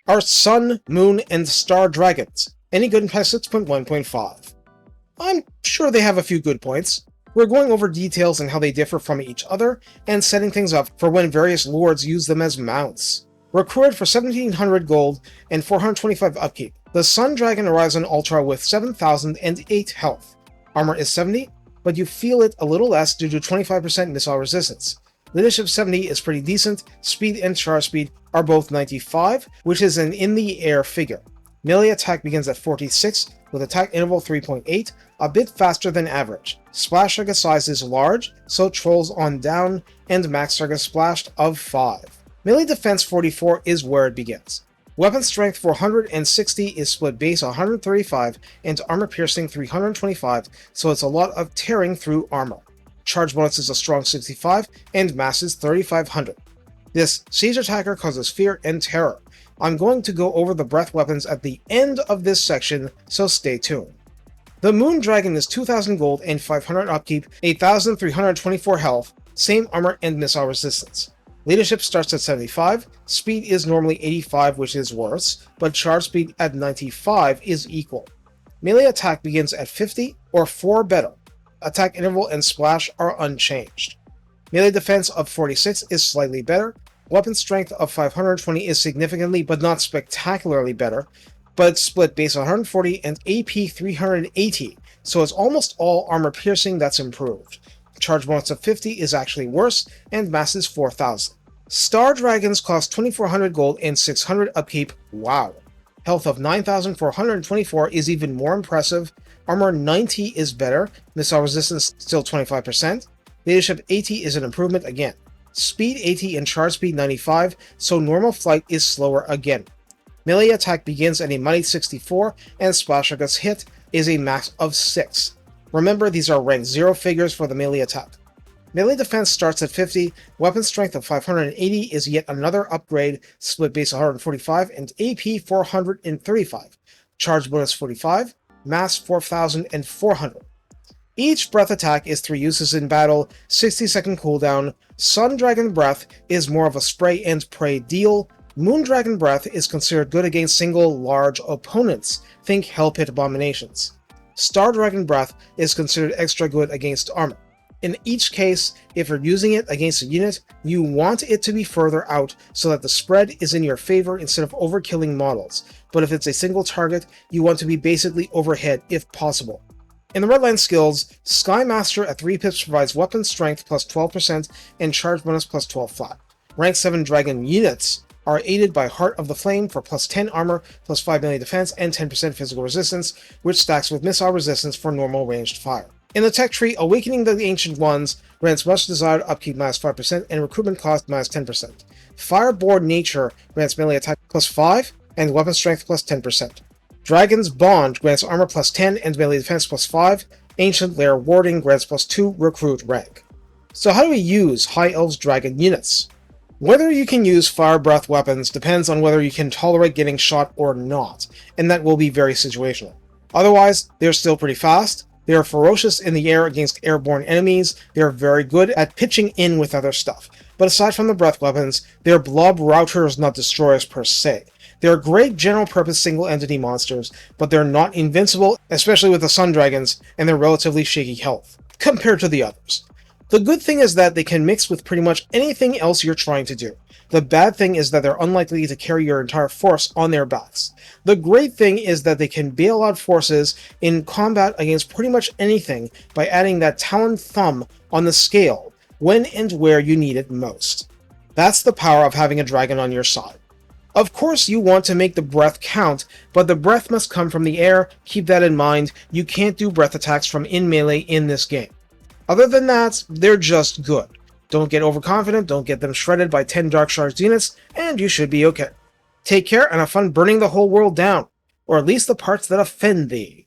are Sun, Moon, and Star Dragons. Any good in patch 6.1.5? I'm sure they have a few good points. We're going over details on how they differ from each other, and setting things up for when various lords use them as mounts. Recruited for 1700 gold and 425 upkeep, the Sun Dragon arrives on Ultra with 7008 health. Armor is 70, but you feel it a little less due to 25% missile resistance. Leadership 70 is pretty decent, speed and charge speed are both 95, which is an in-the-air figure. Melee attack begins at 46, with attack interval 3.8, a bit faster than average. Splash target size is large, so trolls on down, and max target splashed of 5. Melee defense 44 is where it begins. Weapon strength 460 is split base 135 and armor piercing 325, so it's a lot of tearing through armor. Charge bonus is a strong 65 and mass is 3500. This siege attacker causes fear and terror. I'm going to go over the breath weapons at the end of this section, so stay tuned. The Moon Dragon is 2000 gold and 500 upkeep, 8324 health, same armor and missile resistance. Leadership starts at 75, speed is normally 85, which is worse, but charge speed at 95 is equal. Melee attack begins at 50 or 4 better. Attack interval and splash are unchanged. Melee defense of 46 is slightly better. Weapon strength of 520 is significantly but not spectacularly better, but split base 140 and AP 380, so it's almost all armor piercing that's improved. Charge bonus of 50 is actually worse, and mass is 4000. Star Dragons cost 2400 gold and 600 upkeep, wow. Health of 9424 is even more impressive, armor 90 is better, missile resistance still 25%, leadership 80 is an improvement again. Speed 80 and charge speed 95, so normal flight is slower again. Melee attack begins at a mighty 64, and splash target's hit is a max of 6. Remember, these are rank 0 figures for the melee attack. Melee defense starts at 50, weapon strength of 580 is yet another upgrade, split base 145 and AP 435. Charge bonus 45, mass 4400. Each breath attack is 3 uses in battle, 60-second cooldown. Sun Dragon Breath is more of a spray and pray deal. Moon Dragon Breath is considered good against single large opponents, think Hell Pit Abominations. Star Dragon Breath is considered extra good against armor. In each case, if you're using it against a unit, you want it to be further out so that the spread is in your favor instead of overkilling models, but if it's a single target, you want to be basically overhead if possible. In the Redline skills, Skymaster at 3 pips provides weapon strength plus 12% and charge bonus plus 12 flat. Rank 7 Dragon units are aided by Heart of the Flame for plus 10 armor, plus 5 melee defense, and 10% physical resistance, which stacks with missile resistance for normal ranged fire. In the tech tree, Awakening the Ancient Ones grants much desired upkeep minus 5% and recruitment cost minus 10%. Fireborn Nature grants melee attack plus 5 and weapon strength plus 10%. Dragon's Bond grants armor plus 10 and melee defense plus 5. Ancient Lair Warding grants plus 2 recruit rank. So how do we use High Elves Dragon units? Whether you can use fire breath weapons depends on whether you can tolerate getting shot or not, and that will be very situational. Otherwise, they're still pretty fast, they are ferocious in the air against airborne enemies, they are very good at pitching in with other stuff, but aside from the breath weapons, they're blob routers, not destroyers per se. They're great general-purpose single-entity monsters, but they're not invincible, especially with the Sun Dragons and their relatively shaky health, compared to the others. The good thing is that they can mix with pretty much anything else you're trying to do. The bad thing is that they're unlikely to carry your entire force on their backs. The great thing is that they can bail out forces in combat against pretty much anything by adding that talon thumb on the scale when and where you need it most. That's the power of having a dragon on your side. Of course you want to make the breath count, but the breath must come from the air, keep that in mind, you can't do breath attacks from in melee in this game. Other than that, they're just good. Don't get overconfident, don't get them shredded by 10 Dark Shards units, and you should be okay. Take care and have fun burning the whole world down, or at least the parts that offend thee.